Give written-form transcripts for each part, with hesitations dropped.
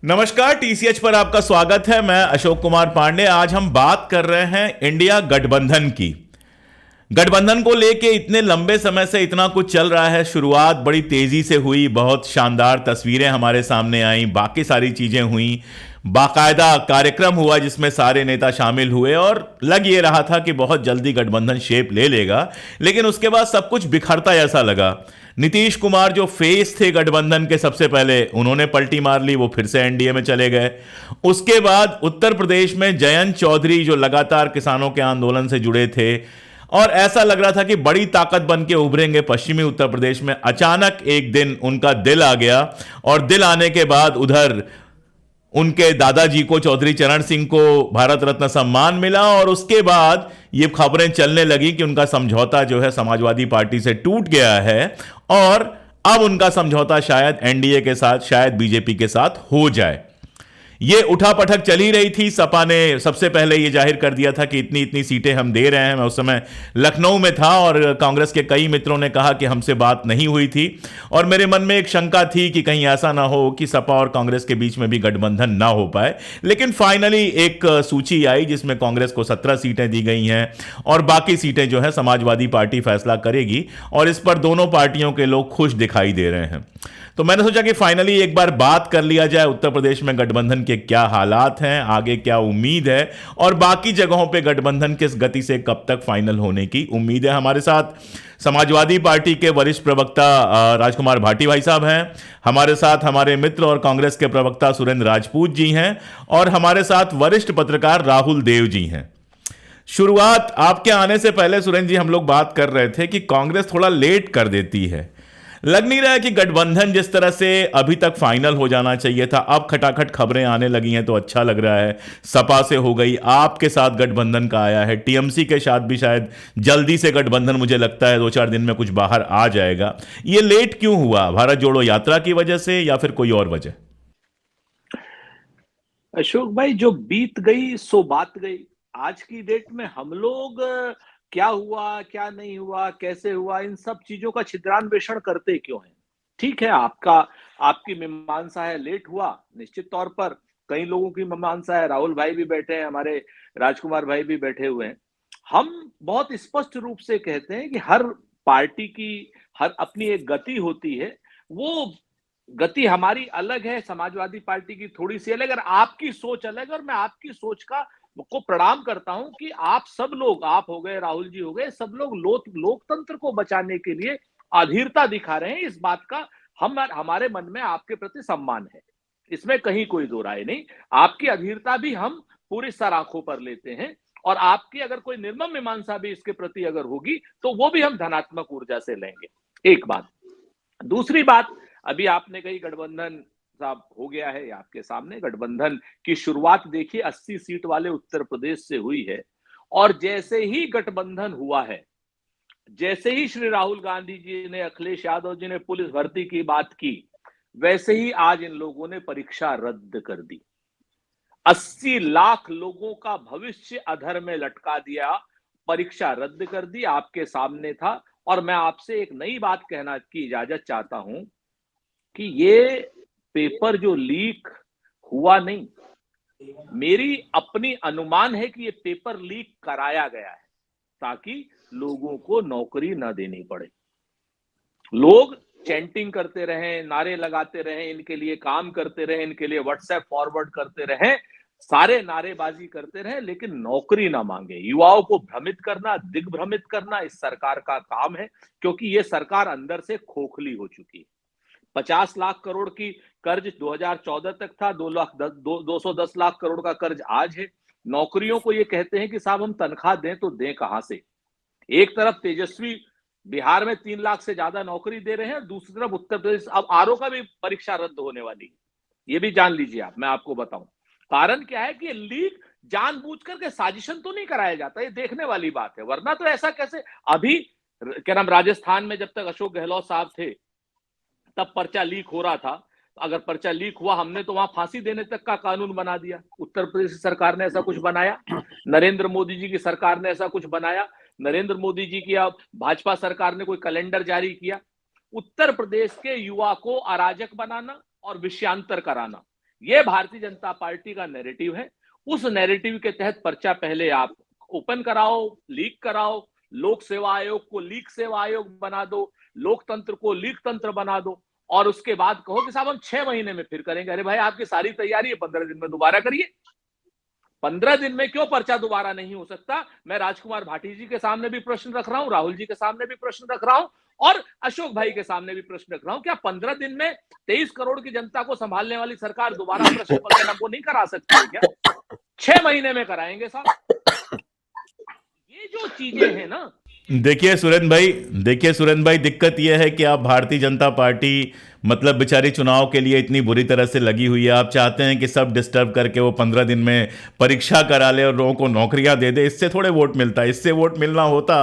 नमस्कार, टीसीएच पर आपका स्वागत है। मैं अशोक कुमार पांडे। आज हम बात कर रहे हैं इंडिया गठबंधन की। गठबंधन को लेके इतने लंबे समय से इतना कुछ चल रहा है। शुरुआत बड़ी तेजी से हुई, बहुत शानदार तस्वीरें हमारे सामने आई, बाकी सारी चीजें हुई, बाकायदा कार्यक्रम हुआ जिसमें सारे नेता शामिल हुए और लग ये रहा था कि बहुत जल्दी गठबंधन शेप ले लेगा। लेकिन उसके बाद सब कुछ बिखरता ऐसा लगा। नीतीश कुमार जो फेस थे गठबंधन के, सबसे पहले उन्होंने पलटी मार ली, वो फिर से एनडीए में चले गए। उसके बाद उत्तर प्रदेश में जयंत चौधरी जो लगातार किसानों के आंदोलन से जुड़े थे और ऐसा लग रहा था कि बड़ी ताकत बन के उभरेंगे पश्चिमी उत्तर प्रदेश में, अचानक एक दिन उनका दिल आ गया। और दिल आने के बाद उधर उनके दादाजी को, चौधरी चरण सिंह को, भारत रत्न सम्मान मिला और उसके बाद ये खबरें चलने लगी कि उनका समझौता जो है समाजवादी पार्टी से टूट गया है और अब उनका समझौता शायद एनडीए के साथ, शायद बीजेपी के साथ हो जाए। ये उठापटक चली रही थी। सपा ने सबसे पहले ये जाहिर कर दिया था कि इतनी इतनी सीटें हम दे रहे हैं। मैं उस समय लखनऊ में था और कांग्रेस के कई मित्रों ने कहा कि हमसे बात नहीं हुई थी और मेरे मन में एक शंका थी कि कहीं ऐसा ना हो कि सपा और कांग्रेस के बीच में भी गठबंधन ना हो पाए। लेकिन फाइनली एक सूची आई जिसमें कांग्रेस को 17 सीटें दी गई हैं और बाकी सीटें जो है समाजवादी पार्टी फैसला करेगी और इस पर दोनों पार्टियों के लोग खुश दिखाई दे रहे हैं। तो मैंने सोचा कि फाइनली एक बार बात कर लिया जाए उत्तर प्रदेश में गठबंधन के क्या हालात हैं, आगे क्या उम्मीद है और बाकी जगहों पे गठबंधन किस गति से कब तक फाइनल होने की उम्मीद है। हमारे साथ समाजवादी पार्टी के वरिष्ठ प्रवक्ता राजकुमार भाटी भाई साहब हैं, हमारे साथ हमारे मित्र और कांग्रेस के प्रवक्ता सुरेंद्र राजपूत जी हैं और हमारे साथ वरिष्ठ पत्रकार राहुल देव जी हैं। शुरुआत आपके आने से पहले सुरेंद्र जी हम लोग बात कर रहे थे कि कांग्रेस थोड़ा लेट कर देती है। लग नहीं रहा है कि गठबंधन जिस तरह से अभी तक फाइनल हो जाना चाहिए था, अब खटाखट खबरें आने लगी हैं तो अच्छा लग रहा है। सपा से हो गई, आपके साथ गठबंधन का आया है, टीएमसी के साथ भी शायद जल्दी से गठबंधन, मुझे लगता है 2-4 दिन में कुछ बाहर आ जाएगा। ये लेट क्यों हुआ? भारत जोड़ो यात्रा की वजह से या फिर कोई और वजह? अशोक भाई, जो बीत गई सो बात गई। आज की डेट में हम लोग क्या हुआ क्या नहीं हुआ कैसे हुआ इन सब चीजों का छिद्रान्वेषण करते क्यों हैं? ठीक है, आपकी मीमांसा है, लेट हुआ निश्चित तौर पर। कई लोगों की मीमांसा है, राहुल भाई भी बैठे हैं, हमारे राजकुमार भाई भी बैठे हुए हैं। हम बहुत स्पष्ट रूप से कहते हैं कि हर पार्टी की हर अपनी एक गति होती है। वो गति हमारी अलग है, समाजवादी पार्टी की थोड़ी सी अलग, और आपकी सोच अलग है। और मैं आपकी सोच को प्रणाम करता हूं कि आप सब लोग, आप हो गए, राहुल जी हो गए, सब लोग लोकतंत्र को बचाने के लिए अधीरता दिखा रहे हैं। इस बात का हमारे मन में आपके प्रति सम्मान है, इसमें कहीं कोई दो राय नहीं। आपकी अधीरता भी हम पूरी सर आंखों पर लेते हैं और आपकी अगर कोई निर्मम मीमांसा भी इसके प्रति अगर होगी तो वो भी हम धनात्मक ऊर्जा से लेंगे। एक बात। दूसरी बात, अभी आपने कही गठबंधन साहब हो गया है, आपके सामने गठबंधन की शुरुआत देखिए 80 सीट वाले उत्तर प्रदेश से हुई है। और जैसे ही गठबंधन हुआ है, जैसे ही श्री राहुल गांधी जी ने, अखिलेश यादव जी ने पुलिस भर्ती की बात की, वैसे ही आज इन लोगों ने परीक्षा रद्द कर दी। 80 लाख लोगों का भविष्य अधर में लटका दिया, परीक्षा रद्द कर दी, आपके सामने था। और मैं आपसे एक नई बात कहना की इजाजत चाहता हूं कि ये पेपर जो लीक हुआ नहीं, मेरी अपनी अनुमान है कि ये पेपर लीक कराया गया है ताकि लोगों को नौकरी न देनी पड़े। लोग चैंटिंग करते रहें, नारे लगाते रहें, इनके लिए काम करते रहें, इनके लिए व्हाट्सएप फॉरवर्ड करते रहें, सारे नारेबाजी करते रहें, लेकिन नौकरी ना मांगे। युवाओं को भ्रमित करना, दिग्भ्रमित करना इस सरकार का काम है, क्योंकि ये सरकार अंदर से खोखली हो चुकी है। 50 लाख करोड़ की कर्ज 2014 तक था, 210 लाख करोड़ का कर्ज आज है। नौकरियों को ये कहते हैं कि साहब हम तनख्वाह दें तो दें कहां से? एक तरफ तेजस्वी बिहार में 3 लाख से ज्यादा नौकरी दे रहे हैं, दूसरी तरफ उत्तर प्रदेश, अब आरओ का भी परीक्षा रद्द होने वाली है। ये भी जान लीजिए आप, मैं आपको बताऊं कारण क्या है कि लीक जानबूझ करके साजिशन तो नहीं कराया जाता, ये देखने वाली बात है। वरना तो ऐसा कैसे, अभी क्या नाम, राजस्थान में जब तक अशोक गहलोत साहब थे तब पर्चा लीक हो रहा था। अगर पर्चा लीक हुआ, हमने तो वहां फांसी देने तक का कानून बना दिया। उत्तर प्रदेश सरकार ने ऐसा कुछ बनाया? नरेंद्र मोदी जी की सरकार ने ऐसा कुछ बनाया? नरेंद्र मोदी जी की भाजपा सरकार ने कोई कैलेंडर जारी किया? उत्तर प्रदेश के युवा को अराजक बनाना और विषयांतर कराना, ये भारतीय जनता पार्टी का नैरेटिव है। उस नैरेटिव के तहत पर्चा पहले आप ओपन कराओ, लीक कराओ, लोक सेवा आयोग को लीक सेवा आयोग बना दो, लोकतंत्र को लीक तंत्र बना दो, और उसके बाद कहो कि साहब हम 6 महीने में फिर करेंगे। अरे भाई, आपकी सारी तैयारी है, 15 दिन में दोबारा करिए। 15 दिन में क्यों पर्चा दोबारा नहीं हो सकता? मैं राजकुमार भाटी जी के सामने भी प्रश्न रख रहा हूं, राहुल जी के सामने भी प्रश्न रख रहा हूं, और अशोक भाई के सामने भी प्रश्न रख रहा हूं। क्या 15 दिन में 23 करोड़ की जनता को संभालने वाली सरकार दोबारा प्रश्न पत्र को नहीं करा सकती है क्या? 6 महीने में कराएंगे साहब। ये जो चीजें हैं ना, देखिए सुरेंद्र भाई, दिक्कत यह है कि आप भारतीय जनता पार्टी मतलब बेचारी चुनाव के लिए इतनी बुरी तरह से लगी हुई है। आप चाहते हैं कि सब डिस्टर्ब करके वो 15 दिन में परीक्षा करा ले और लोगों को नौकरियां दे दे। इससे थोड़े वोट मिलता है। इससे वोट मिलना होता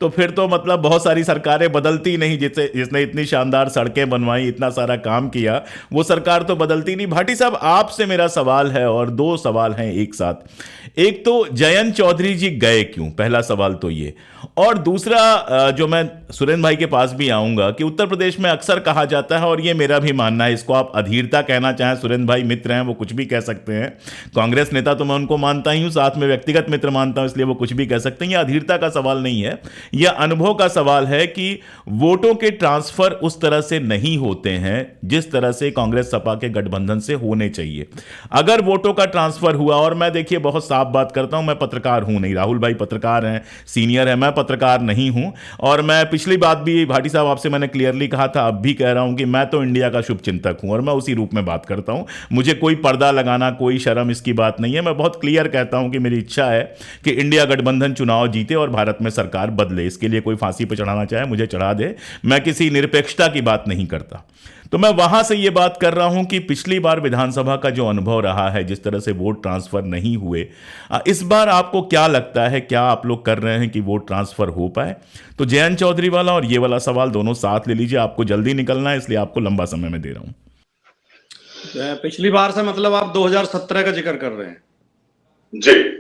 तो फिर तो मतलब बहुत सारी सरकारें बदलती नहीं। जिसने इतनी शानदार सड़कें बनवाई, इतना सारा काम किया, वो सरकार तो बदलती नहीं। भाटी साहब, आपसे मेरा सवाल है, और दो सवाल हैं एक साथ। एक तो जयंत चौधरी जी गए क्यों, पहला सवाल तो ये। और दूसरा, जो मैं सुरेंद्र भाई के पास भी आऊंगा, कि उत्तर प्रदेश में अक्सर कहा जाता है, और ये मेरा भी मानना है, इसको आप अधीरता कहना चाहें, सुरेंद्र भाई मित्र हैं, वो कुछ भी कह सकते हैं। कांग्रेस नेता तो मैं उनको मानता ही हूं, साथ में व्यक्तिगत मित्र मानता हूं, इसलिए वो कुछ भी कह सकते हैं। यह अधीरता का सवाल नहीं है, यह अनुभव का सवाल है कि वोटों के ट्रांसफर उस तरह से नहीं होते हैं जिस तरह से कांग्रेस सपा के गठबंधन से होने चाहिए। अगर वोटों का ट्रांसफर हुआ, और मैं देखिए बहुत साफ बात करता हूं, मैं पत्रकार हूं नहीं, राहुल भाई पत्रकार हैं, सीनियर है, मैं पत्रकार नहीं हूं। और मैं पिछली बात भी भाटी साहब आपसे मैंने क्लियरली कहा था, अब भी कह रहा हूं कि मैं तो इंडिया का शुभ चिंतक हूं, और मैं उसी रूप में बात करता हूं। मुझे कोई पर्दा लगाना, कोई शर्म इसकी बात नहीं है। मैं बहुत क्लियर कहता हूं कि मेरी इच्छा है कि इंडिया गठबंधन चुनाव जीते और भारत में सरकार बदले। इसके लिए कोई फांसी पर चढ़ाना चाहे मुझे चढ़ा दे, मैं किसी निरपेक्षता की बात नहीं करता। तो मैं वहां से यह बात कर रहा हूं कि पिछली बार विधानसभा का जो अनुभव रहा है, जिस तरह से वोट ट्रांसफर नहीं हुए, इस बार आपको क्या लगता है, क्या आप लोग कर रहे हैं कि वोट ट्रांसफर हो पाए? तो जयंत चौधरी वाला और ये वाला सवाल दोनों साथ ले लीजिए, आपको जल्दी निकलना है इसलिए आपको लंबा समय में दे रहा हूं। पिछली बार से मतलब आप 2017 का जिक्र कर रहे हैं जी।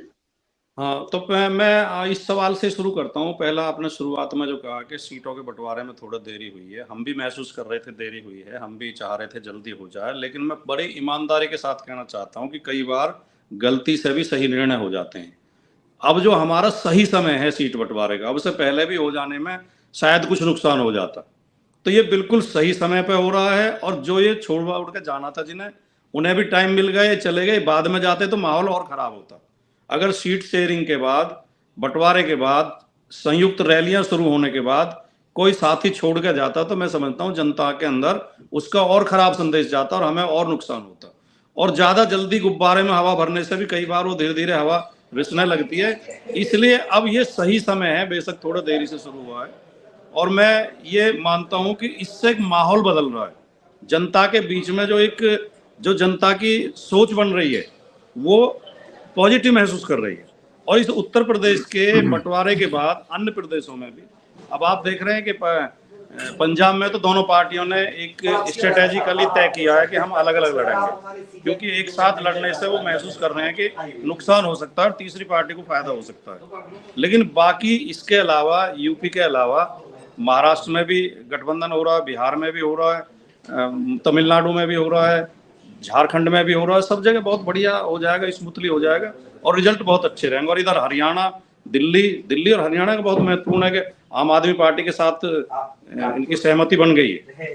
हाँ, तो मैं इस सवाल से शुरू करता हूँ। पहला, आपने शुरुआत में जो कहा कि सीटों के बंटवारे में थोड़ा देरी हुई है, हम भी महसूस कर रहे थे देरी हुई है, हम भी चाह रहे थे जल्दी हो जाए, लेकिन मैं बड़ी ईमानदारी के साथ कहना चाहता हूँ कि कई बार गलती से भी सही निर्णय हो जाते हैं। अब जो हमारा सही समय है सीट बंटवारे का, अब से पहले भी हो जाने में शायद कुछ नुकसान हो जाता, तो ये बिल्कुल सही समय पे हो रहा है। और जो ये छोड़ उड़ के जाना था जिन्हें, उन्हें भी टाइम मिल गए, चले गए। बाद में जाते तो माहौल और खराब होता। अगर सीट शेयरिंग के बाद, बंटवारे के बाद, संयुक्त रैलियां शुरू होने के बाद कोई साथी छोड़ के जाता, तो मैं समझता हूं जनता के अंदर उसका और खराब संदेश जाता और हमें और नुकसान होता। और ज्यादा जल्दी गुब्बारे में हवा भरने से भी कई बार वो धीरे धीरे हवा रिसने लगती है। इसलिए अब ये सही समय है, बेशक थोड़ा देरी से शुरू हुआ है, और मैं ये मानता हूं कि इससे एक माहौल बदल रहा है जनता के बीच में। जो जनता की सोच बन रही है वो पॉजिटिव महसूस कर रही है। और इस उत्तर प्रदेश के बंटवारे के बाद अन्य प्रदेशों में भी अब आप देख रहे हैं कि पंजाब में तो दोनों पार्टियों ने एक स्ट्रेटेजिकली तय किया है कि हम अलग अलग लड़ेंगे, क्योंकि एक साथ लड़ने से वो महसूस कर रहे हैं कि नुकसान हो सकता है और तीसरी पार्टी को फायदा हो सकता है। लेकिन बाकी इसके अलावा, यूपी के अलावा महाराष्ट्र में भी गठबंधन हो रहा है, बिहार में भी हो रहा है, तमिलनाडु में भी हो रहा है, झारखंड में भी हो रहा है। सब जगह बहुत बढ़िया हो जाएगा, स्मूथली हो जाएगा और रिजल्ट बहुत अच्छे रहेंगे। और इधर हरियाणा, दिल्ली और हरियाणा का बहुत महत्वपूर्ण है कि आम आदमी पार्टी के साथ इनकी सहमति बन गई है।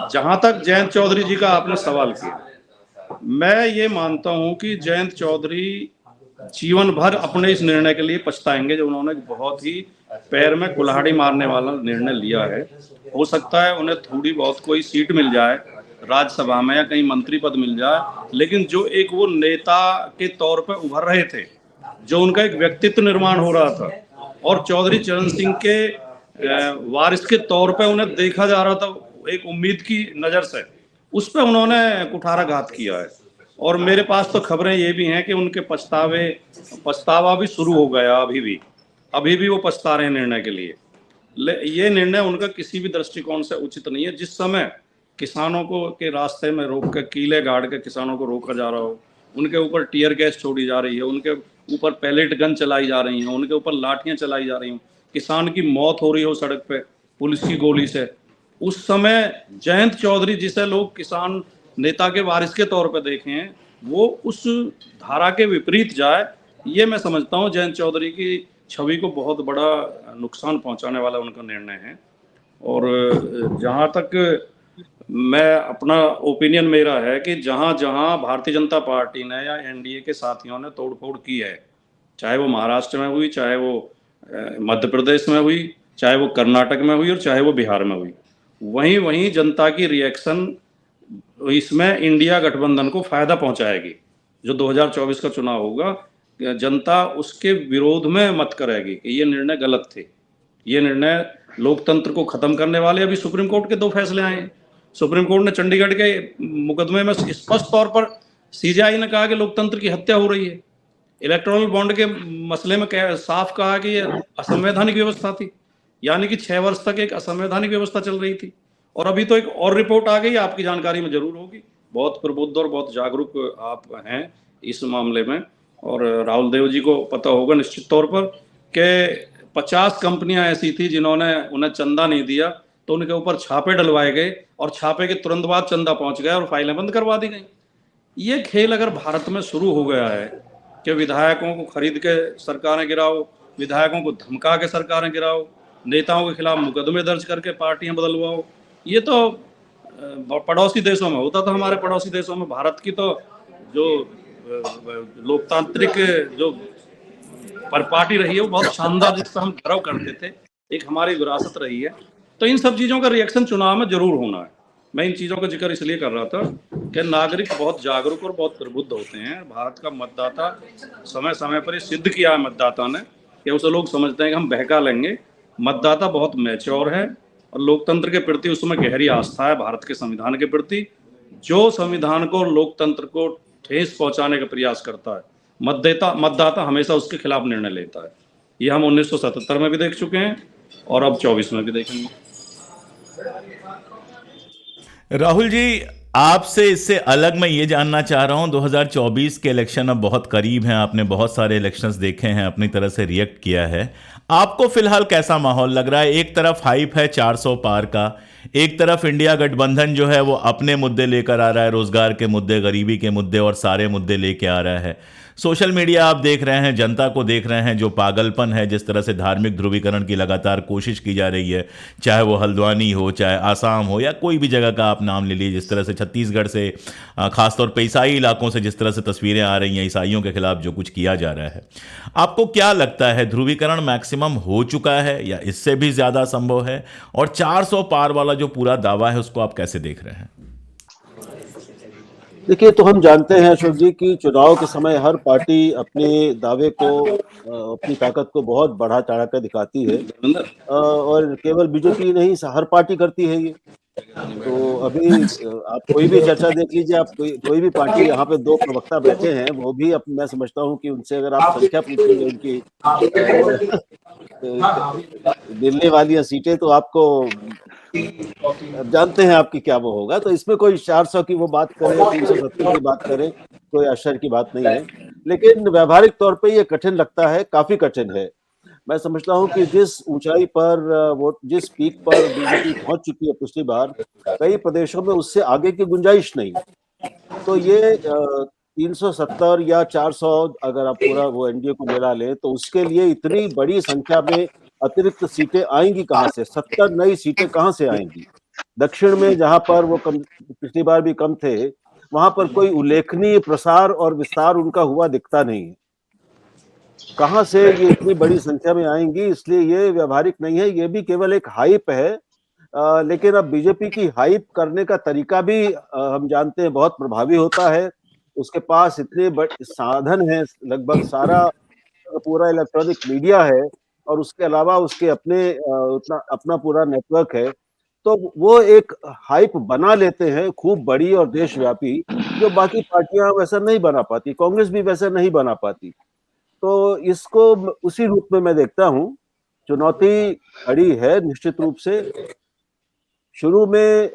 जहां तक जयंत चौधरी जी का आपने सवाल किया, मैं ये मानता हूं कि जयंत चौधरी जीवन भर अपने इस निर्णय के लिए पछताएंगे जो उन्होंने बहुत ही पैर में कुल्हाड़ी मारने वाला निर्णय लिया है। हो सकता है उन्हें थोड़ी बहुत कोई सीट मिल जाए राज्यसभा में या कहीं मंत्री पद मिल जाए, लेकिन जो एक वो नेता के तौर पर उभर रहे थे, जो उनका एक व्यक्तित्व निर्माण हो रहा था, और चौधरी चरण सिंह के वारिस के तौर पर उन्हें देखा जा रहा था एक उम्मीद की नजर से, उस पर उन्होंने कुठाराघात किया है। और मेरे पास तो खबरें ये भी हैं कि उनके पछतावा भी शुरू हो गया। अभी भी वो पछता रहे हैं निर्णय के लिए। ये निर्णय उनका किसी भी दृष्टिकोण से उचित नहीं है। जिस समय किसानों को के रास्ते में रोक कर, कीले गाड़ के किसानों को रोका जा रहा हो, उनके ऊपर टीयर गैस छोड़ी जा रही है, उनके ऊपर पैलेट गन चलाई जा रही हैं, उनके ऊपर लाठियां चलाई जा रही हैं, किसान की मौत हो रही हो सड़क पे पुलिस की गोली से, उस समय जयंत चौधरी, जिसे लोग किसान नेता के वारिस के तौर पर देखें, वो उस धारा के विपरीत जाए, ये मैं समझता हूँ जयंत चौधरी की छवि को बहुत बड़ा नुकसान पहुंचाने वाला उनका निर्णय है। और जहां तक मैं अपना ओपिनियन मेरा है कि जहां जहां भारतीय जनता पार्टी ने या एनडीए के साथियों ने तोड़फोड़ की है, चाहे वो महाराष्ट्र में हुई, चाहे वो मध्य प्रदेश में हुई, चाहे वो कर्नाटक में हुई और चाहे वो बिहार में हुई, वहीं वहीं जनता की रिएक्शन इसमें इंडिया गठबंधन को फायदा पहुंचाएगी। जो 2024 का चुनाव होगा, जनता उसके विरोध में मत करेगी कि ये निर्णय गलत थे, ये निर्णय लोकतंत्र को खत्म करने वाले। अभी सुप्रीम कोर्ट के 2 फैसले आए हैं। सुप्रीम कोर्ट ने चंडीगढ़ के मुकदमे में स्पष्ट तौर पर सीजेआई ने कहा कि लोकतंत्र की हत्या हो रही है। इलेक्टोरल बॉन्ड के मसले में साफ कहा कि ये असंवैधानिक व्यवस्था थी, यानी कि 6 वर्ष तक एक असंवैधानिक व्यवस्था चल रही थी। और अभी तो एक और रिपोर्ट आ गई, आपकी जानकारी में जरूर होगी, बहुत प्रबुद्ध और बहुत जागरूक आप हैं इस मामले में, और राहुल देव जी को पता होगा निश्चित तौर पर कि 50 कंपनियां ऐसी थी जिन्होंने उन्हें चंदा नहीं दिया, तो उनके ऊपर छापे डलवाए गए और छापे के तुरंत बाद चंदा पहुंच गया और फाइलें बंद करवा दी गई। ये खेल अगर भारत में शुरू हो गया है कि विधायकों को खरीद के सरकारें गिराओ, विधायकों को धमका के सरकारें गिराओ, नेताओं के खिलाफ मुकदमे दर्ज करके पार्टियां बदलवाओ, ये तो पड़ोसी देशों में होता था। हमारे पड़ोसी देशों में भारत की तो जो लोकतांत्रिक जो पर पार्टी रही है वो बहुत शानदार, जिससे हम गर्व करते थे, एक हमारी विरासत रही है। तो इन सब चीजों का रिएक्शन चुनाव में जरूर होना है। मैं इन चीजों का जिक्र इसलिए कर रहा था कि नागरिक बहुत जागरूक और बहुत प्रबुद्ध होते हैं। भारत का मतदाता समय समय पर सिद्ध किया है मतदाता ने कि उसे लोग समझते हैं कि हम बहका लेंगे। मतदाता बहुत मैच्योर है और लोकतंत्र के प्रति उसमें गहरी आस्था है, भारत के संविधान के प्रति। जो संविधान को, लोकतंत्र को ठेस पहुंचाने का प्रयास करता है, मतदाता हमेशा उसके खिलाफ निर्णय लेता है। ये हम 1977 में भी देख चुके हैं और अब 24 में भी देखेंगे। राहुल जी, आपसे इससे अलग मैं ये जानना चाह रहा हूं, 2024 के इलेक्शन अब बहुत करीब हैं, आपने बहुत सारे इलेक्शंस देखे हैं, अपनी तरह से रिएक्ट किया है। आपको फिलहाल कैसा माहौल लग रहा है? एक तरफ हाइप है 400 पार का, एक तरफ इंडिया गठबंधन जो है वो अपने मुद्दे लेकर आ रहा है, रोजगार के मुद्दे, गरीबी के मुद्दे और सारे मुद्दे लेके आ रहा है। सोशल मीडिया आप देख रहे हैं, जनता को देख रहे हैं, जो पागलपन है, जिस तरह से धार्मिक ध्रुवीकरण की लगातार कोशिश की जा रही है, चाहे वो हल्द्वानी हो, चाहे आसाम हो, या कोई भी जगह का आप नाम ले लीजिए, जिस तरह से छत्तीसगढ़ से खासतौर पर ईसाई इलाकों से जिस तरह से तस्वीरें आ रही हैं, ईसाइयों के खिलाफ जो कुछ किया जा रहा है, आपको क्या लगता है, ध्रुवीकरण मैक्सिमम हो चुका है या इससे भी ज़्यादा संभव है? और 400 पार वाला जो पूरा दावा है उसको आप कैसे देख रहे हैं? देखिए, तो हम जानते हैं अशोक जी कि चुनाव के समय हर पार्टी अपने दावे को, अपनी ताकत को बहुत बढ़ा चढ़ा कर दिखाती है, और केवल बीजेपी नहीं, हर पार्टी करती है ये। तो अभी आप कोई भी चर्चा देख लीजिए, आप कोई भी पार्टी, यहाँ पे 2 प्रवक्ता बैठे हैं, वो भी मैं समझता हूँ कि उनसे अगर आप संख्या पूछेंगे उनकी दिल्ली वाली सीटें, तो आपको अब जानते हैं आपकी क्या वो होगा। तो इसमें कोई 400 की वो बात करे, 370 की बात करे, कोई आश्चर्य की बात नहीं है। लेकिन व्यवहारिक तौर पे ये कठिन लगता है, काफी कठिन है। मैं समझता हूँ कि जिस ऊंचाई पर वो, जिस पीक पर बीजेपी पहुंच चुकी है पिछली बार, कई प्रदेशों में उससे आगे की गुंजाइश नहीं। तो ये 370 या 400 अगर आप पूरा वो एनडीए को मिला ले, तो उसके लिए इतनी बड़ी संख्या में अतिरिक्त सीटें आएंगी कहां से? 70 नई सीटें कहां से आएंगी? दक्षिण में जहां पर वो कम, पिछली बार भी कम थे, वहां पर कोई उल्लेखनीय प्रसार और विस्तार उनका हुआ दिखता नहीं है। कहां से ये इतनी बड़ी संख्या में आएंगी? इसलिए ये व्यवहारिक नहीं है, ये भी केवल एक हाइप है। लेकिन अब बीजेपी की हाइप करने का तरीका भी हम जानते हैं बहुत प्रभावी होता है। उसके पास इतने बड़े साधन हैं, लगभग सारा पूरा इलेक्ट्रॉनिक मीडिया है, और उसके अलावा उसके अपना पूरा नेटवर्क है। तो वो एक हाइप बना लेते हैं खूब बड़ी और देशव्यापी, जो बाकी पार्टियां वैसा नहीं बना पाती, कांग्रेस भी वैसा नहीं बना पाती। तो इसको उसी रूप में मैं देखता हूं। चुनौती खड़ी है निश्चित रूप से। शुरू में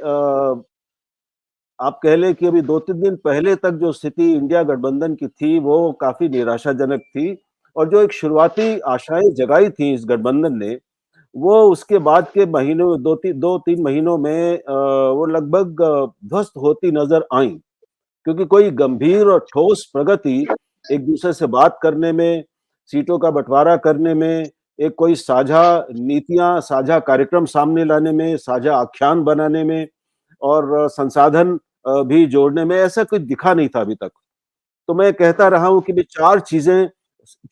आप कह लें कि अभी 2-3 दिन पहले तक जो स्थिति इंडिया गठबंधन की थी वो काफी निराशाजनक थी, और जो एक शुरुआती आशाएं जगाई थी इस गठबंधन ने, वो उसके बाद के महीनों 2-3 महीनों में वो लगभग ध्वस्त होती नजर आई, क्योंकि कोई गंभीर और ठोस प्रगति एक दूसरे से बात करने में, सीटों का बंटवारा करने में, एक कोई साझा नीतियां, साझा कार्यक्रम सामने लाने में, साझा आख्यान बनाने में और संसाधन भी जोड़ने में ऐसा कुछ दिखा नहीं था अभी तक। तो मैं कहता रहा हूं कि भी 4 चीजें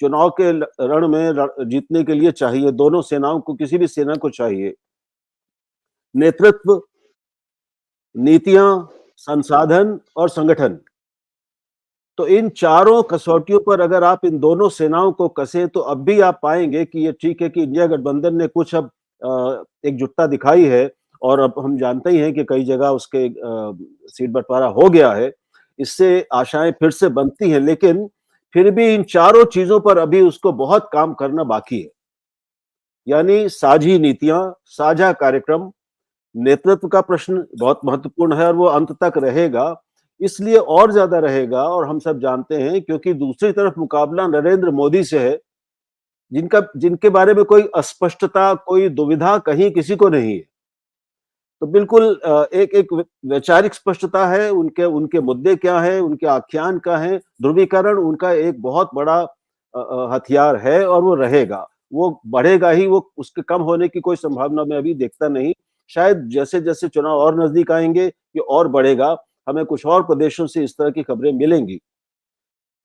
चुनाव के रण में जीतने के लिए चाहिए, दोनों सेनाओं को, किसी भी सेना को चाहिए। नेतृत्व, नीतियां, संसाधन और संगठन। तो इन चारों कसौटियों पर अगर आप इन दोनों सेनाओं को कसें तो अब भी आप पाएंगे कि ये ठीक है कि इंडिया गठबंधन ने कुछ अब एकजुटता दिखाई है और अब हम जानते ही हैं कि कई जगह उसके सीट बंटवारा हो गया है। इससे आशाएं फिर से बनती हैं, लेकिन फिर भी इन चारों चीजों पर अभी उसको बहुत काम करना बाकी है। यानी साझी नीतियां, साझा कार्यक्रम, नेतृत्व का प्रश्न बहुत महत्वपूर्ण है और वो अंत तक रहेगा। इसलिए और ज्यादा रहेगा, और हम सब जानते हैं, क्योंकि दूसरी तरफ मुकाबला नरेंद्र मोदी से है, जिनके बारे में कोई अस्पष्टता, कोई दुविधा कहीं किसी को नहीं है। तो बिल्कुल एक एक वैचारिक स्पष्टता है, उनके उनके मुद्दे क्या है, उनके आख्यान क्या है, ध्रुवीकरण उनका एक बहुत बड़ा हथियार है और वो रहेगा। वो बढ़ेगा ही, वो उसके कम होने की कोई संभावना मैं अभी देखता नहीं। शायद जैसे जैसे चुनाव और नजदीक आएंगे ये और बढ़ेगा, हमें कुछ और प्रदेशों से इस तरह की खबरें मिलेंगी।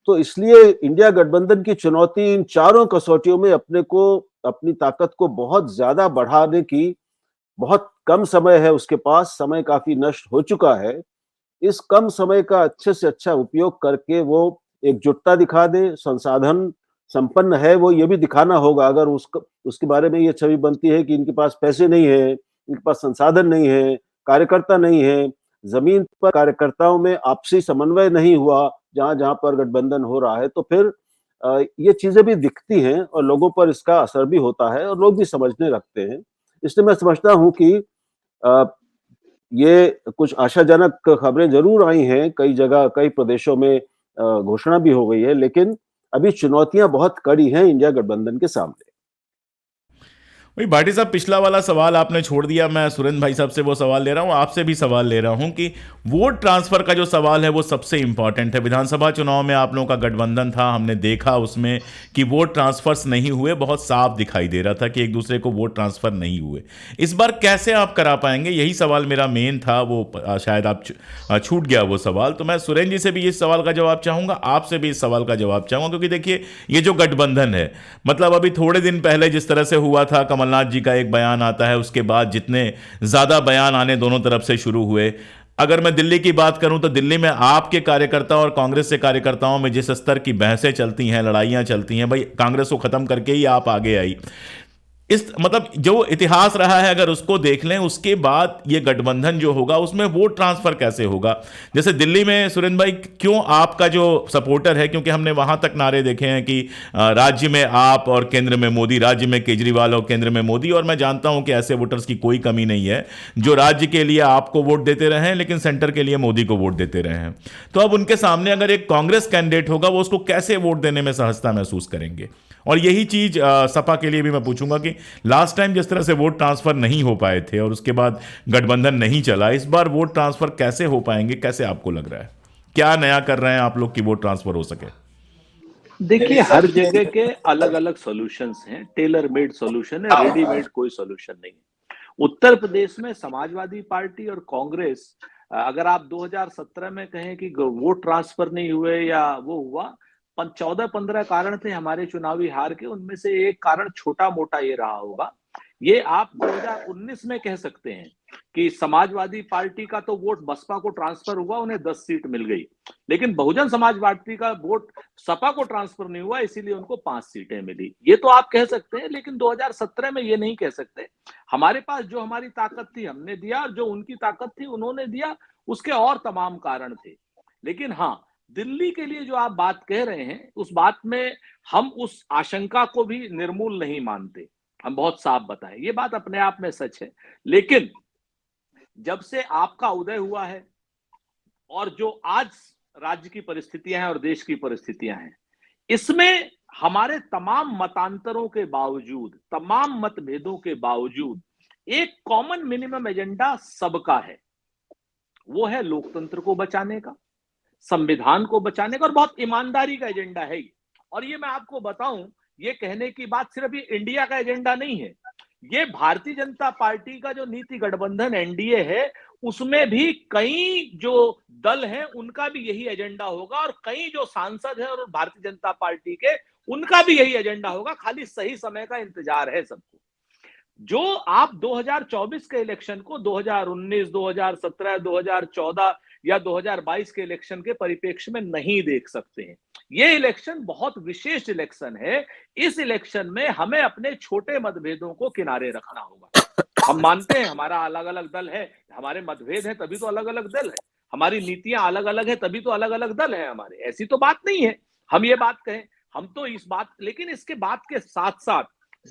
तो इसलिए इंडिया गठबंधन की चुनौती इन चारों कसौटियों में अपने को, अपनी ताकत को बहुत ज्यादा बढ़ाने की, बहुत कम समय है उसके पास, समय काफी नष्ट हो चुका है। इस कम समय का अच्छे से अच्छा उपयोग करके वो एकजुटता दिखा दे, संसाधन संपन्न है, वो ये भी दिखाना होगा। अगर उसके बारे में ये छवि बनती है कि इनके पास पैसे नहीं है, इनके पास संसाधन नहीं है, कार्यकर्ता नहीं है, जमीन पर कार्यकर्ताओं में आपसी समन्वय नहीं हुआ जहां जहां पर गठबंधन हो रहा है, तो फिर ये चीजें भी दिखती हैं और लोगों पर इसका असर भी होता है और लोग भी समझने लगते हैं। इसलिए मैं समझता हूं कि अ, ये कुछ आशाजनक खबरें जरूर आई हैं, कई जगह, कई प्रदेशों में घोषणा भी हो गई है, लेकिन अभी चुनौतियां बहुत कड़ी हैं इंडिया गठबंधन के सामने। वही भाटी साहब, पिछला वाला सवाल आपने छोड़ दिया, मैं सुरेंद्र भाई साहब से वो सवाल ले रहा हूँ, आपसे भी सवाल ले रहा हूँ कि वोट ट्रांसफर का जो सवाल है वो सबसे इंपॉर्टेंट है। विधानसभा चुनाव में आप लोगों का गठबंधन था, हमने देखा उसमें कि वोट ट्रांसफर्स नहीं हुए, बहुत साफ दिखाई दे रहा था कि एक दूसरे को वोट ट्रांसफर नहीं हुए। इस बार कैसे आप करा पाएंगे, यही सवाल मेरा मेन था, वो शायद आप छूट गया वो सवाल। तो मैं सुरेंद्र जी से भी इस सवाल का जवाब चाहूंगा, आपसे भी इस सवाल का जवाब चाहूंगा, क्योंकि देखिए ये जो गठबंधन है, मतलब अभी थोड़े दिन पहले जिस तरह से हुआ था, कमलनाथ जी का एक बयान आता है, उसके बाद जितने ज्यादा बयान आने दोनों तरफ से शुरू हुए। अगर मैं दिल्ली की बात करूं तो दिल्ली में आपके कार्यकर्ताओं और कांग्रेस के कार्यकर्ताओं में जिस स्तर की बहसें चलती हैं, लड़ाइयां चलती हैं, भाई कांग्रेस को खत्म करके ही आप आगे आई। इस मतलब जो इतिहास रहा है अगर उसको देख लें, उसके बाद ये गठबंधन जो होगा उसमें वोट ट्रांसफर कैसे होगा। जैसे दिल्ली में सुरेंद्र भाई, क्यों आपका जो सपोर्टर है, क्योंकि हमने वहां तक नारे देखे हैं कि राज्य में आप और केंद्र में मोदी, राज्य में केजरीवाल और केंद्र में मोदी, और मैं जानता हूं कि ऐसे वोटर्स की कोई कमी नहीं है जो राज्य के लिए आपको वोट देते रहे हैं लेकिन सेंटर के लिए मोदी को वोट देते रहे हैं। तो अब उनके सामने अगर एक कांग्रेस कैंडिडेट होगा, वो उसको कैसे वोट देने में सहजता महसूस करेंगे। और यही चीज सपा के लिए भी मैं पूछूंगा कि लास्ट टाइम जिस तरह से वोट ट्रांसफर नहीं हो पाए थे और उसके बाद गठबंधन नहीं चला, इस बार वोट ट्रांसफर कैसे हो पाएंगे, कैसे आपको लग रहा है, क्या नया कर रहे हैं आप लोग कि वोट ट्रांसफर हो सके। देखिए, हर जगह के अलग अलग सॉल्यूशंस हैं, टेलर मेड सॉल्यूशन है, रेडीमेड कोई सॉल्यूशन नहीं है। उत्तर प्रदेश में समाजवादी पार्टी और कांग्रेस, अगर आप 2017 में कहें कि वोट ट्रांसफर नहीं हुए या वो हुआ, 14-15 कारण थे हमारे चुनावी हार के, उनमें से एक कारण छोटा मोटा ये रहा होगा। ये आप 2019 में कह सकते हैं कि समाजवादी पार्टी का तो वोट बसपा को ट्रांसफर हुआ, उन्हें 10 सीट मिल गई, लेकिन बहुजन समाज पार्टी का वोट सपा को ट्रांसफर नहीं हुआ, इसीलिए उनको 5 सीटें मिली। ये तो आप कह सकते हैं, लेकिन 2017 में ये नहीं कह सकते। हमारे पास जो हमारी ताकत थी हमने दिया, और जो उनकी ताकत थी उन्होंने दिया, उसके और तमाम कारण थे। लेकिन हाँ, दिल्ली के लिए जो आप बात कह रहे हैं, उस बात में हम उस आशंका को भी निर्मूल नहीं मानते, हम बहुत साफ बताएं, ये बात अपने आप में सच है। लेकिन जब से आपका उदय हुआ है और जो आज राज्य की परिस्थितियां हैं और देश की परिस्थितियां हैं, इसमें हमारे तमाम मतांतरों के बावजूद, तमाम मतभेदों के बावजूद एक कॉमन मिनिमम एजेंडा सबका है। वो है लोकतंत्र को बचाने का, संविधान को बचाने का, और बहुत ईमानदारी का एजेंडा है ये। और ये मैं आपको बताऊं, ये कहने की बात सिर्फ ये इंडिया का एजेंडा नहीं है, ये भारतीय जनता पार्टी का जो नीति गठबंधन एनडीए है, उसमें भी कई जो दल हैं उनका भी यही एजेंडा होगा, और कई जो सांसद हैं और भारतीय जनता पार्टी के, उनका भी यही एजेंडा होगा। खाली सही समय का इंतजार है सबको। जो आप 2024 के इलेक्शन को 2019, 2017, 2014 या 2022 के इलेक्शन के परिप्रेक्ष्य में नहीं देख सकते हैं। ये इलेक्शन बहुत विशेष इलेक्शन है। इस इलेक्शन में हमें अपने छोटे मतभेदों को किनारे रखना होगा। हम मानते हैं हमारा अलग अलग दल है, हमारे मतभेद हैं तभी तो अलग अलग दल है, हमारी नीतियां अलग अलग है तभी तो अलग अलग दल है हमारे, ऐसी तो बात नहीं है। हम ये बात कहें, हम तो इस बात, लेकिन इसके बात के साथ साथ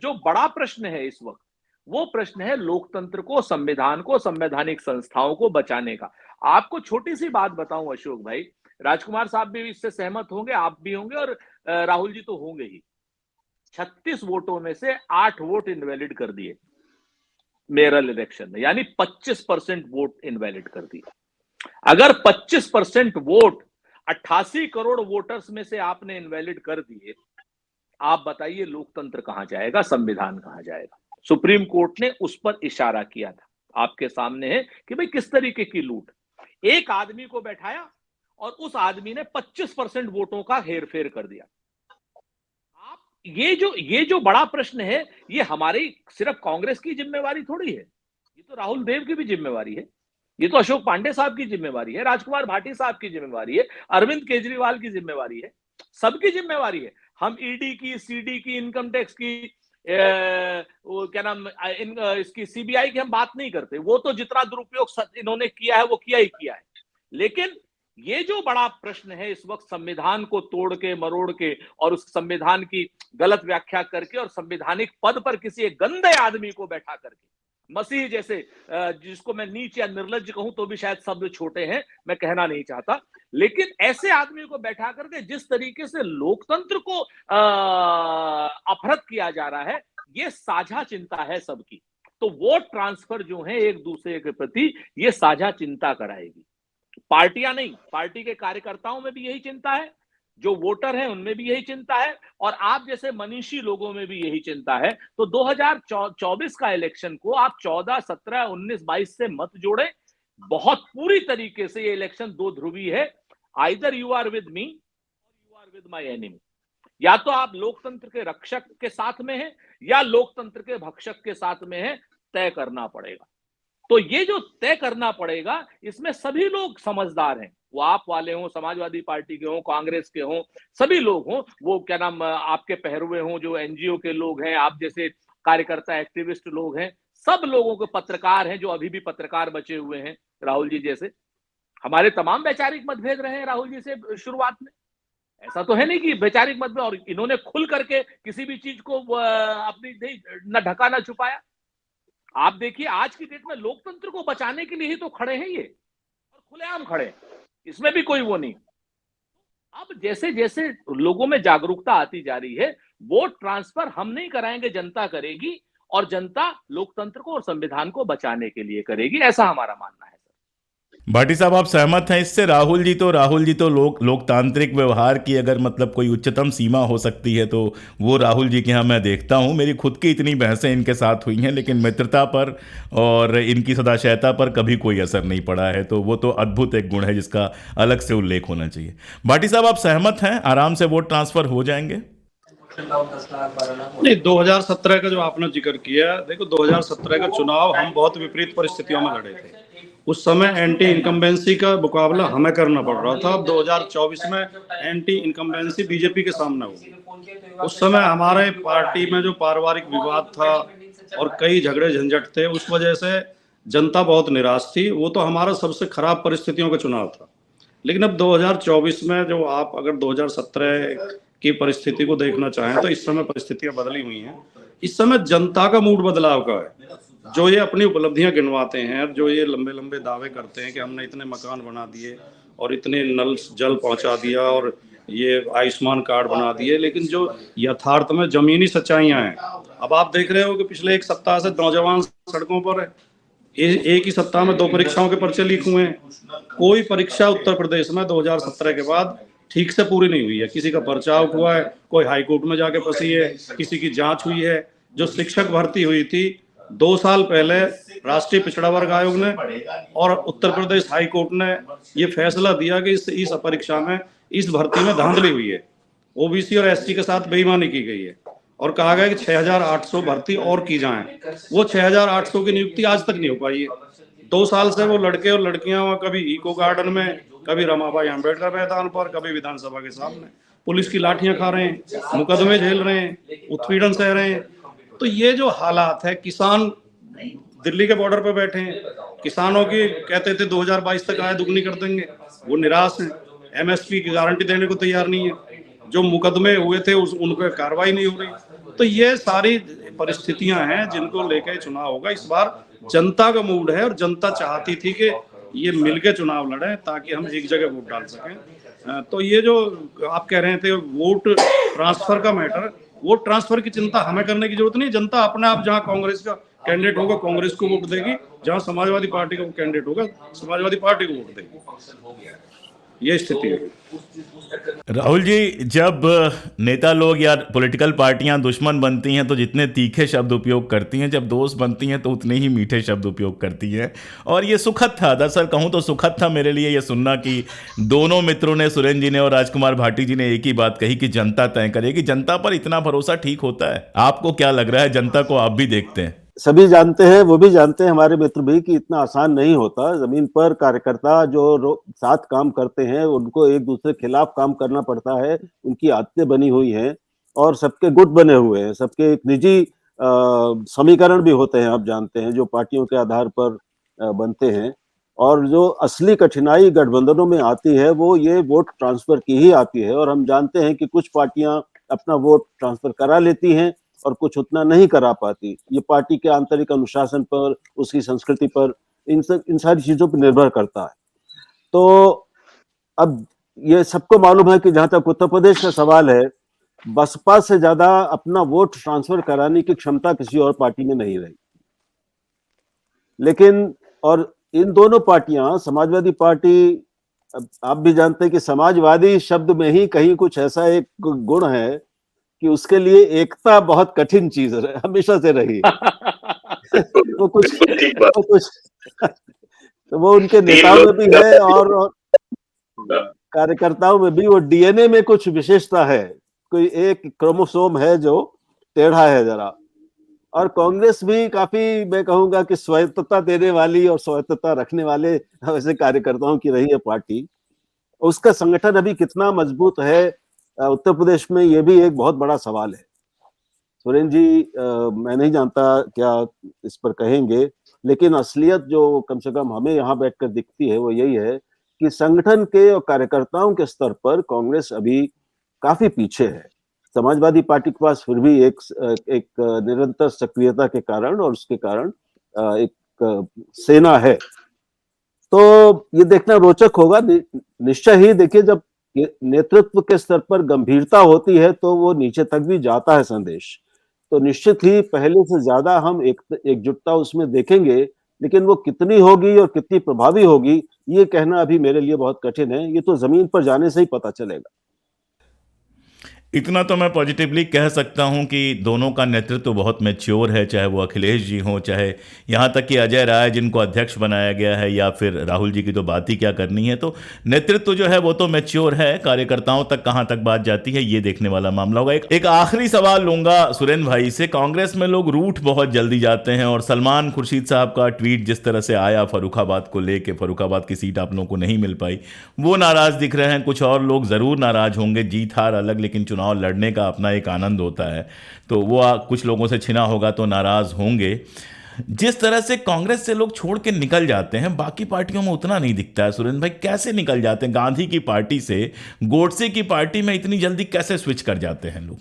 जो बड़ा प्रश्न है इस वक्त, वो प्रश्न है लोकतंत्र को, संविधान को, संवैधानिक संस्थाओं को बचाने का। आपको छोटी सी बात बताऊं अशोक भाई, राजकुमार साहब भी इससे सहमत होंगे, आप भी होंगे, और राहुल जी तो होंगे ही। 36 वोटों में से 8 वोट इनवैलिड कर दिए मेयरल इलेक्शन में, यानी 25% वोट इनवैलिड कर दिए। अगर 25% वोट 88 करोड़ वोटर्स में से आपने इनवैलिड कर दिए, आप बताइए लोकतंत्र कहां जाएगा, संविधान कहां जाएगा। सुप्रीम कोर्ट ने उस पर इशारा किया था, आपके सामने है कि भाई किस तरीके की लूट। एक आदमी को बैठाया और उस आदमी ने 25% वोटों का हेरफेर कर दिया। आप ये जो बड़ा प्रश्न है, ये हमारी सिर्फ कांग्रेस की जिम्मेवारी थोड़ी है, ये तो राहुल देव की भी जिम्मेवारी है, ये तो अशोक पांडे साहब की जिम्मेवारी है, राजकुमार भाटी साहब की जिम्मेवारी है, अरविंद केजरीवाल की जिम्मेवारी है, सबकी जिम्मेवारी है। हम ईडी की, सीडी की, इनकम टैक्स की, वो क्या नाम, इसकी सीबीआई की हम बात नहीं करते, वो तो जितना दुरुपयोग इन्होंने किया है वो किया ही किया है। लेकिन ये जो बड़ा प्रश्न है इस वक्त, संविधान को तोड़ के, मरोड़ के, और उस संविधान की गलत व्याख्या करके, और संवैधानिक पद पर किसी एक गंदे आदमी को बैठा करके, मसीह जैसे, जिसको मैं नीच या निर्लज्ज कहूं तो भी शायद शब्द छोटे हैं, मैं कहना नहीं चाहता, लेकिन ऐसे आदमी को बैठा करके जिस तरीके से लोकतंत्र को अपहृत किया जा रहा है, ये साझा चिंता है सबकी। तो वोट ट्रांसफर जो है एक दूसरे के प्रति, ये साझा चिंता कराएगी। पार्टियां नहीं, पार्टी के कार्यकर्ताओं में भी यही चिंता है, जो वोटर हैं उनमें भी यही चिंता है, और आप जैसे मनीषी लोगों में भी यही चिंता है। तो 2024 का इलेक्शन को आप 14, 17, 19, 22 से मत जोड़े। बहुत पूरी तरीके से ये इलेक्शन दो ध्रुवी है, either you are with me or you are with my enemy. या तो आप लोकतंत्र के रक्षक के साथ में हैं या लोकतंत्र के भक्षक के साथ में हैं, तय करना पड़ेगा। तो ये जो तय करना पड़ेगा, इसमें सभी लोग समझदार हैं, वो आप वाले हों, समाजवादी पार्टी के हों, कांग्रेस के हों, सभी लोग हों, वो क्या नाम आपके पहरुए हों, जो एनजीओ के लोग हैं, आप जैसे कार्यकर्ता एक्टिविस्ट लोग हैं, सब लोगों के, पत्रकार हैं जो अभी भी पत्रकार बचे हुए हैं, राहुल जी जैसे। हमारे तमाम वैचारिक मतभेद रहे हैं राहुल जी से शुरुआत में, ऐसा तो है नहीं कि वैचारिक मतभेद, और इन्होंने खुल करके किसी भी चीज को अपनी न ढका न छुपाया। आप देखिए आज की डेट में लोकतंत्र को बचाने के लिए ही तो खड़े हैं ये, और खुलेआम खड़े हैं, इसमें भी कोई वो नहीं। अब जैसे जैसे लोगों में जागरूकता आती जा रही है, वोट ट्रांसफर हम नहीं कराएंगे, जनता करेगी, और जनता लोकतंत्र को और संविधान को बचाने के लिए करेगी, ऐसा हमारा मानना है। भाटी साहब, आप सहमत हैं इससे? राहुल जी तो लोकतांत्रिक व्यवहार की अगर मतलब कोई उच्चतम सीमा हो सकती है तो वो राहुल जी के यहाँ मैं देखता हूँ। मेरी खुद की इतनी बहसें इनके साथ हुई हैं, लेकिन मित्रता पर और इनकी सदाशयता पर कभी कोई असर नहीं पड़ा है, तो वो तो अद्भुत एक गुण है जिसका अलग से उल्लेख होना चाहिए। भाटी साहब, आप सहमत हैं, आराम से वोट ट्रांसफर हो जाएंगे? नहीं, 2017 का जो आपने जिक्र किया, देखो 2017 का चुनाव हम बहुत विपरीत परिस्थितियों में लड़े थे। उस समय एंटी इनकम्बेंसी का मुकाबला हमें करना पड़ रहा था। अब 2024 में एंटी इनकम्बेंसी बीजेपी के सामने होगी। उस समय हमारे पार्टी में जो पारिवारिक विवाद था और कई झगड़े झंझट थे, उस वजह से जनता बहुत निराश थी। वो तो हमारा सबसे खराब परिस्थितियों का चुनाव था। लेकिन अब 2024 में जो आप अगर 2017 की परिस्थिति को देखना चाहें तो इस समय परिस्थितियां बदली हुई हैं। इस समय जनता का मूड बदलाव का है। जो ये अपनी उपलब्धियां गिनवाते हैं, जो ये लंबे लंबे दावे करते हैं कि हमने इतने मकान बना दिए और इतने नल जल पहुंचा दिया और ये आयुष्मान कार्ड बना दिए, लेकिन जो यथार्थ में जमीनी सच्चाइयां हैं, अब आप देख रहे हो कि पिछले एक सप्ताह से नौजवान सड़कों पर है। एक ही सप्ताह में 2 परीक्षाओं के पर्चे लीक हुए हैं। कोई परीक्षा उत्तर प्रदेश में 2017 के बाद ठीक से पूरी नहीं हुई है। किसी का पर्चा आउट हुआ है, कोई हाई कोर्ट में जाके फंसी है, किसी की जांच हुई है। जो शिक्षक भर्ती हुई थी 2 साल पहले, राष्ट्रीय पिछड़ा वर्ग आयोग ने और उत्तर प्रदेश हाई कोर्ट ने ये फैसला दिया कि इस परीक्षा में, इस भर्ती में धांधली हुई है, ओबीसी और एसटी के साथ बेईमानी की गई है और कहा गया कि 6,800 भर्ती और की जाएं। वो 6,800 की नियुक्ति आज तक नहीं हो पाई है। 2 साल से वो लड़के और लड़कियां वहां कभी इको गार्डन में, कभी रमाबाई अंबेडकर मैदान पर, कभी विधानसभा के सामने पुलिस की लाठियां खा रहे हैं, मुकदमे झेल रहे हैं, उत्पीड़न सह रहे हैं। तो ये जो हालात है, किसान दिल्ली के बॉर्डर पे बैठे हैं, किसानों की कहते थे 2022 तक आय दुगनी कर देंगे, वो निराश हैं, एमएसपी की गारंटी देने को तैयार नहीं है, जो मुकदमे हुए थे उन पर कार्रवाई नहीं हो रही। तो ये सारी परिस्थितियां हैं जिनको लेकर चुनाव होगा। इस बार जनता का मूड है और जनता चाहती थी कि ये मिलके चुनाव लड़े ताकि हम एक जगह वोट डाल सकें। तो ये जो आप कह रहे थे वोट ट्रांसफर का मैटर, वोट ट्रांसफर की चिंता हमें करने की जरूरत नहीं। जनता अपने आप जहां कांग्रेस का कैंडिडेट होगा कांग्रेस को वोट देगी, जहां समाजवादी पार्टी का कैंडिडेट होगा समाजवादी पार्टी को वोट देगी। ये स्थिति है। राहुल जी, जब नेता लोग या पॉलिटिकल पार्टियां दुश्मन बनती हैं तो जितने तीखे शब्द उपयोग करती हैं, जब दोस्त बनती हैं तो उतने ही मीठे शब्द उपयोग करती हैं। और ये सुखद था, दरअसल कहूँ तो सुखद था मेरे लिए ये सुनना कि दोनों मित्रों ने, सुरेंद्र जी ने और राजकुमार भाटी जी ने एक ही बात कही कि जनता तय करेगी। जनता पर इतना भरोसा ठीक होता है? आपको क्या लग रहा है? जनता को आप भी देखते हैं। सभी जानते हैं, वो भी जानते हैं, हमारे मित्र भी, कि इतना आसान नहीं होता। जमीन पर कार्यकर्ता जो साथ काम करते हैं उनको एक दूसरे के खिलाफ काम करना पड़ता है। उनकी आदतें बनी हुई हैं और सबके गुट बने हुए हैं, सबके एक निजी समीकरण भी होते हैं, आप जानते हैं, जो पार्टियों के आधार पर बनते हैं। और जो असली कठिनाई गठबंधनों में आती है वो ये वोट ट्रांसफर की ही आती है। और हम जानते हैं कि कुछ पार्टियां अपना वोट ट्रांसफर करा लेती हैं और कुछ उतना नहीं करा पाती। ये पार्टी के आंतरिक अनुशासन पर, उसकी संस्कृति पर, इन सारी चीजों पर निर्भर करता है। तो अब ये सबको मालूम है कि जहां तक उत्तर प्रदेश का सवाल है, बसपा से ज्यादा अपना वोट ट्रांसफर कराने की क्षमता किसी और पार्टी में नहीं रही। लेकिन और इन दोनों पार्टियां, समाजवादी पार्टी, आप भी जानते हैं कि समाजवादी शब्द में ही कहीं कुछ ऐसा एक गुण है कि उसके लिए एकता बहुत कठिन चीज हमेशा से रही। वो कुछ तो वो उनके नेताओं में भी है और कार्यकर्ताओं में भी। वो डीएनए में कुछ विशेषता है, कोई एक क्रोमोसोम है जो टेढ़ा है जरा। और कांग्रेस भी काफी, मैं कहूंगा कि स्वायत्तता देने वाली और स्वायत्तता रखने वाले वैसे कार्यकर्ताओं की रही है पार्टी। उसका संगठन अभी कितना मजबूत है उत्तर प्रदेश में, ये भी एक बहुत बड़ा सवाल है। सुरेंद्र जी, मैं नहीं जानता क्या इस पर कहेंगे, लेकिन असलियत जो कम से कम हमें यहाँ बैठकर दिखती है वो यही है कि संगठन के और कार्यकर्ताओं के स्तर पर कांग्रेस अभी काफी पीछे है। समाजवादी पार्टी के पास फिर भी एक निरंतर सक्रियता के कारण और उसके कारण एक सेना है। तो ये देखना रोचक होगा। निश्चय ही देखिए, जब नेतृत्व के स्तर पर गंभीरता होती है तो वो नीचे तक भी जाता है संदेश। तो निश्चित ही पहले से ज्यादा हम एकजुटता उसमें देखेंगे, लेकिन वो कितनी होगी और कितनी प्रभावी होगी ये कहना अभी मेरे लिए बहुत कठिन है। ये तो जमीन पर जाने से ही पता चलेगा। इतना तो मैं पॉजिटिवली कह सकता हूं कि दोनों का नेतृत्व बहुत मैच्योर है, चाहे वो अखिलेश जी हों, चाहे यहाँ तक कि अजय राय जिनको अध्यक्ष बनाया गया है, या फिर राहुल जी की तो बात ही क्या करनी है। तो नेतृत्व जो है वो तो मैच्योर है, कार्यकर्ताओं तक कहाँ तक बात जाती है ये देखने वाला मामला होगा। एक आखिरी सवाल लूंगा सुरेंद्र भाई से। कांग्रेस में लोग रूठ बहुत जल्दी जाते हैं और सलमान खुर्शीद साहब का ट्वीट जिस तरह से आया फर्रुखाबाद को लेके, फर्रुखाबाद की सीट आप लोगों को नहीं मिल पाई, वो नाराज दिख रहे हैं। कुछ और लोग जरूर नाराज होंगे, जीत हार अलग, लेकिन चुनाव लड़ने का अपना एक आनंद होता है, तो वो कुछ लोगों से छिना होगा तो नाराज होंगे। जिस तरह से कांग्रेस से लोग छोड़ के निकल जाते हैं, बाकी पार्टियों में उतना नहीं दिखता है। सुरेंद्र भाई, कैसे निकल जाते हैं? गांधी की पार्टी से गोडसे की पार्टी में इतनी जल्दी कैसे स्विच कर जाते हैं लोग?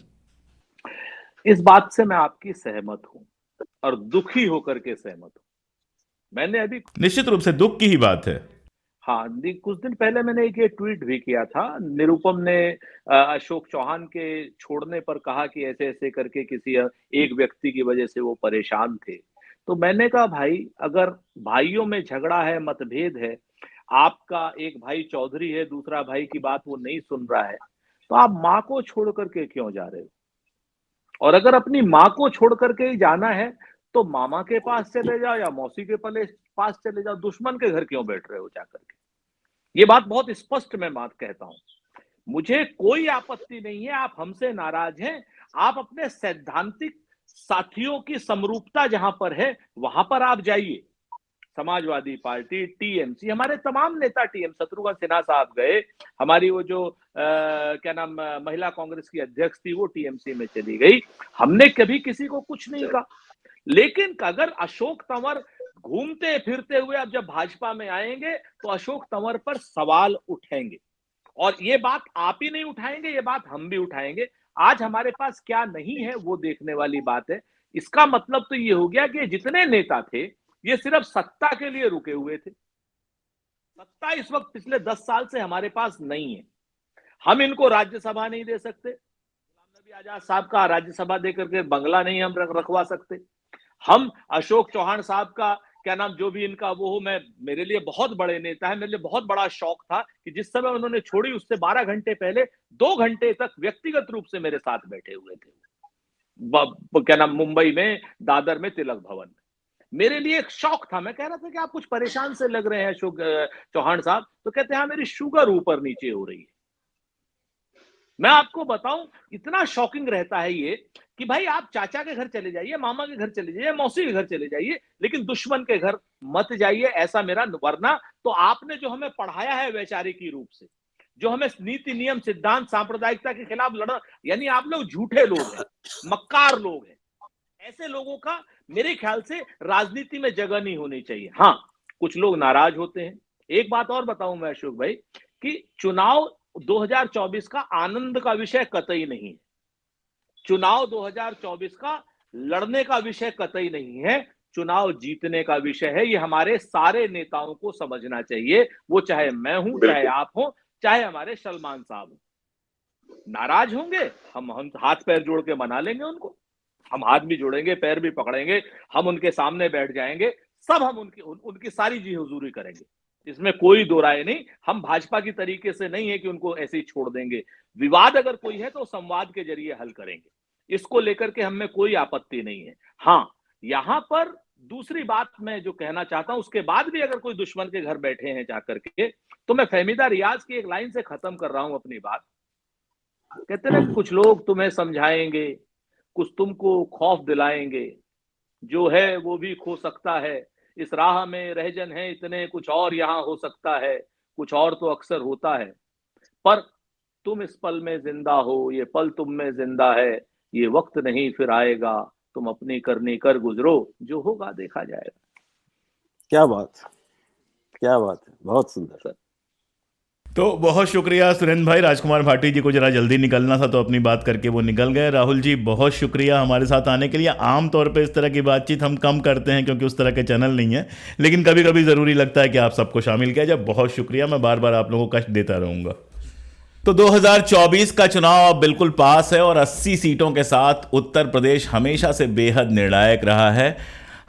इस बात से मैं आपकी सहमत हूं और दुखी होकर के सहमत हूं। मैंने अभी निश्चित रूप से दुख की ही बात है। हाँ, कुछ दिन पहले मैंने एक ये ट्वीट भी किया था। निरुपम ने अशोक चौहान के छोड़ने पर कहा कि ऐसे-ऐसे करके किसी एक व्यक्ति की वजह से वो परेशान थे। तो मैंने कहा भाई, अगर भाइयों में झगड़ा है, मतभेद है, आपका एक भाई चौधरी है, दूसरा भाई की बात वो नहीं सुन रहा है, तो आप माँ को छोड़ कर के क्यों जा रहे हो? और अगर अपनी माँ को छोड़ कर के ही जाना है, तो मामा के पास चले जाओ या मौसी के पास चले जाओ, दुश्मन के घर क्यों बैठ रहे हो जाकर के? ये बात बहुत स्पष्ट मैं बात कहता हूं। मुझे कोई आपत्ति नहीं है, आप हमसे नाराज हैं, आप अपने सैद्धांतिक साथियों की समरूपता जहां पर है, वहां पर आप जाइए। समाजवादी पार्टी, टीएमसी, हमारे तमाम नेता शत्रुघ्न सिन्हा साहब गए, हमारी वो जो क्या नाम महिला कांग्रेस की अध्यक्ष थी वो टीएमसी में चली गई। हमने कभी किसी को कुछ नहीं कहा। लेकिन अगर अशोक तंवर घूमते फिरते हुए अब जब भाजपा में आएंगे तो अशोक तंवर पर सवाल उठेंगे, और ये बात आप ही नहीं उठाएंगे, ये बात हम भी उठाएंगे। आज हमारे पास क्या नहीं है वो देखने वाली बात है। इसका मतलब तो ये हो गया कि जितने नेता थे ये सिर्फ सत्ता के लिए रुके हुए थे। सत्ता इस वक्त पिछले 10 साल से हमारे पास नहीं है। हम इनको राज्यसभा नहीं दे सकते, गुलाम नबी आजाद साहब का राज्यसभा दे करके बंगला नहीं हम रखवा सकते। हम अशोक चौहान साहब का क्या नाम जो भी इनका वो हो, मैं मेरे लिए बहुत बड़े नेता है, मेरे लिए बहुत बड़ा शौक था कि जिस समय उन्होंने छोड़ी उससे 12 घंटे पहले 2 घंटे तक व्यक्तिगत रूप से मेरे साथ बैठे हुए थे, क्या नाम मुंबई में दादर में तिलक भवन में। मेरे लिए एक शौक था। मैं कह रहा था कि आप कुछ परेशान से लग रहे हैं अशोक चौहान साहब, तो कहते हैं हाँ मेरी शुगर ऊपर नीचे हो रही है। मैं आपको बताऊं, इतना शॉकिंग रहता है ये कि भाई आप चाचा के घर चले जाइए, मामा के घर चले जाइए, मौसी के घर चले जाइए, लेकिन दुश्मन के घर मत जाइए, ऐसा मेरा। वरना तो आपने जो हमें पढ़ाया है वैचारिकी रूप से, जो हमें नीति नियम सिद्धांत सांप्रदायिकता के खिलाफ लड़ा, यानी आप लोग झूठे लोग हैं, मक्कार लोग हैं। ऐसे लोगों का मेरे ख्याल से राजनीति में जगह नहीं होनी चाहिए। हाँ, कुछ लोग नाराज होते हैं। एक बात और बताऊं मैं अशोक भाई, कि चुनाव 2024 का आनंद का विषय कतई नहीं है। चुनाव 2024 का लड़ने का विषय कतई नहीं है, चुनाव जीतने का विषय है। ये हमारे सारे नेताओं को समझना चाहिए, वो चाहे मैं हूं, चाहे आप हो, चाहे हमारे सलमान साहब हो। नाराज होंगे, हम हाथ पैर जोड़ के मना लेंगे उनको, हम हाथ भी जोड़ेंगे, पैर भी पकड़ेंगे, हम उनके सामने बैठ जाएंगे, सब हम उनकी सारी जी हुजूरी करेंगे, इसमें कोई दो राय नहीं। हम भाजपा की तरीके से नहीं है कि उनको ऐसे ही छोड़ देंगे। विवाद अगर कोई है तो संवाद के जरिए हल करेंगे, इसको लेकर के हमें कोई आपत्ति नहीं है। हाँ, यहां पर दूसरी बात मैं जो कहना चाहता हूं, उसके बाद भी अगर कोई दुश्मन के घर बैठे हैं जाकर के, तो मैं फहमीदा रियाज की एक लाइन से खत्म कर रहा हूं अपनी बात। कहते ना, कुछ लोग तुम्हें समझाएंगे, कुछ तुमको खौफ दिलाएंगे, जो है वो भी खो सकता है, इस राह में रहजन है इतने, कुछ और यहां हो सकता है, कुछ और तो अक्सर होता है, पर तुम इस पल में जिंदा हो, ये पल तुम में जिंदा है, ये वक्त नहीं फिर आएगा, तुम अपनी करनी कर गुजरो, जो होगा देखा जाएगा। क्या बात, क्या बात है, बहुत सुंदर सर। तो बहुत शुक्रिया सुरेंद्र भाई। राजकुमार भाटी जी को जरा जल्दी निकलना था तो अपनी बात करके वो निकल गए। राहुल जी बहुत शुक्रिया हमारे साथ आने के लिए। आम तौर पे इस तरह की बातचीत हम कम करते हैं क्योंकि उस तरह के चैनल नहीं है, लेकिन कभी कभी ज़रूरी लगता है कि आप सबको शामिल किया जाए। बहुत शुक्रिया, मैं बार बार आप लोगों को कष्ट देता रहूँगा। तो 2024 का चुनाव अब बिल्कुल पास है और 80 सीटों के साथ उत्तर प्रदेश हमेशा से बेहद निर्णायक रहा है।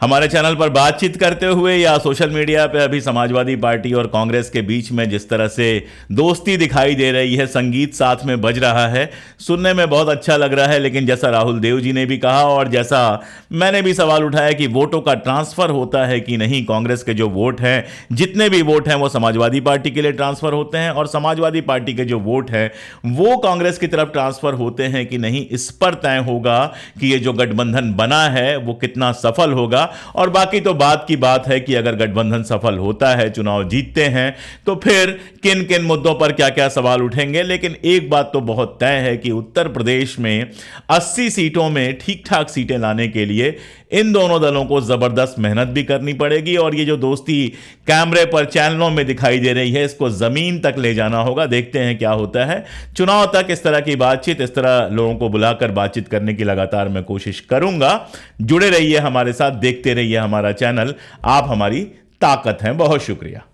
हमारे चैनल पर बातचीत करते हुए या सोशल मीडिया पे अभी समाजवादी पार्टी और कांग्रेस के बीच में जिस तरह से दोस्ती दिखाई दे रही है, संगीत साथ में बज रहा है, सुनने में बहुत अच्छा लग रहा है। लेकिन जैसा राहुल देव जी ने भी कहा और जैसा मैंने भी सवाल उठाया कि वोटों का ट्रांसफ़र होता है कि नहीं, कांग्रेस के जो वोट हैं, जितने भी वोट हैं वो समाजवादी पार्टी के लिए ट्रांसफ़र होते हैं और समाजवादी पार्टी के जो वोट हैं वो कांग्रेस की तरफ ट्रांसफ़र होते हैं कि नहीं, इस पर तय होगा कि ये जो गठबंधन बना है वो कितना सफल होगा। और बाकी तो बात की बात है कि अगर गठबंधन सफल होता है, चुनाव जीतते हैं, तो फिर किन किन मुद्दों पर क्या क्या सवाल उठेंगे। लेकिन एक बात तो बहुत तय है कि उत्तर प्रदेश में 80 सीटों में ठीक ठाक सीटें लाने के लिए इन दोनों दलों को जबरदस्त मेहनत भी करनी पड़ेगी और ये जो दोस्ती कैमरे पर चैनलों में दिखाई दे रही है इसको जमीन तक ले जाना होगा। देखते हैं क्या होता है। चुनाव तक इस तरह की बातचीत, इस तरह लोगों को बुलाकर बातचीत करने की लगातार मैं कोशिश करूंगा। जुड़े रहिए हमारे साथ, देखते रहिए हमारा चैनल। आप हमारी ताकत हैं। बहुत शुक्रिया।